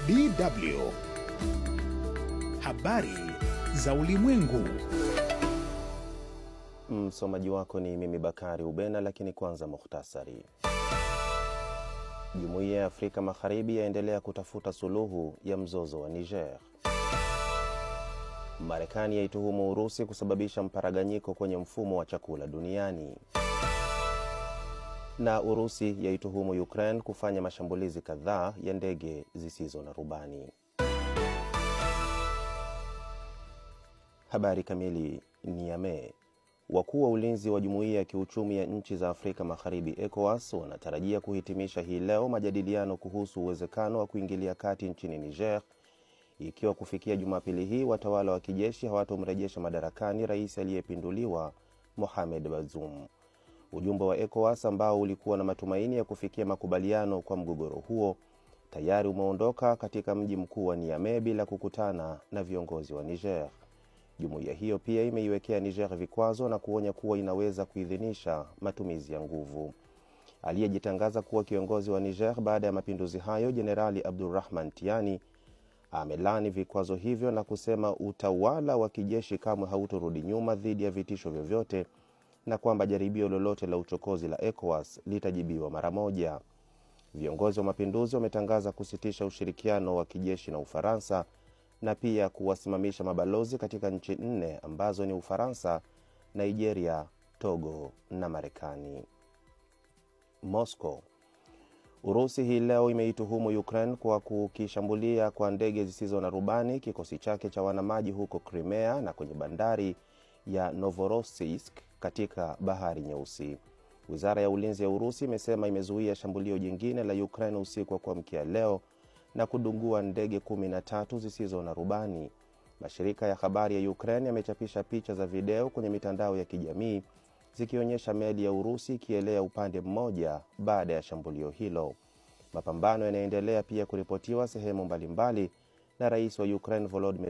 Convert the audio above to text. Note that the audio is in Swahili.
DW. Habari za ulimwengu. Msomaji wako ni mimi Bakari Ubena, lakini kwanza mukhtasari. Jumuiya ya Afrika Magharibi yaendelea kutafuta suluhu ya mzozo wa Niger. Marekani yaituhumu Urusi kusababisha mparaganyiko kwenye mfumo wa chakula duniani. Na Urusi yaituhumu Ukraine kufanya mashambulizi kadhaa ya ndege zisizo na rubani. Habari kamili. Niamey. Wakuu wa ulinzi wa Jumuiya ya Kiuchumi ya Nchi za Afrika Magharibi ECOWAS wanatarajia kuhitimisha hii leo majadiliano kuhusu uwezekano wa kuingilia kati nchini Niger, ikiwa kufikia Jumapili hii watawala wa kijeshi hawatomrejesha madarakani rais aliyepinduliwa Mohamed Bazoum. Ujumbe wa ECOWAS ambao ulikuwa na matumaini ya kufikia makubaliano kwa mgogoro huo tayari umeondoka katika mji mkuu wa Niamey bila kukutana na viongozi wa Niger. Jumuiya hiyo pia imeiwekea Niger vikwazo na kuonya kuwa inaweza kuidhinisha matumizi ya nguvu. Aliyejitangaza kuwa kiongozi wa Niger baada ya mapinduzi hayo, Jenerali Abdurrahman Tiani, amelani vikwazo hivyo na kusema utawala wa kijeshi kamwe hautorudi nyuma dhidi ya vitisho vyovyote na kwamba jaribio lolote la uchokozi la ECOWAS litajibiwa mara moja. Viongozi wa mapinduzi wametangaza kusitisha ushirikiano wa kijeshi na Ufaransa na pia kuwasimamisha mabalozi katika nchi 4 ambazo ni Ufaransa, Nigeria, Togo na Marekani. Moscow. Urusi hii leo imeituhumu Ukraine kwa kukishambulia kwa ndege zisizo na rubani kikosi chake cha wanamaji huko Crimea na kwenye bandari ya Novorossiysk katika Bahari Nyeusi. Wizara ya Ulinzi ya Urusi imesema imezuia shambulio jingine la Ukraine usiku wa kuamkia leo na kudungua ndege 13 zisizo na rubani. Mashirika ya habari ya Ukraine yamechapisha picha za video kwenye mitandao ya kijamii zikionyesha meli ya Urusi ikielea upande mmoja baada ya shambulio hilo. Mapambano yanaendelea pia kuripotiwa sehemu mbalimbali na rais wa Ukraine Volodymyr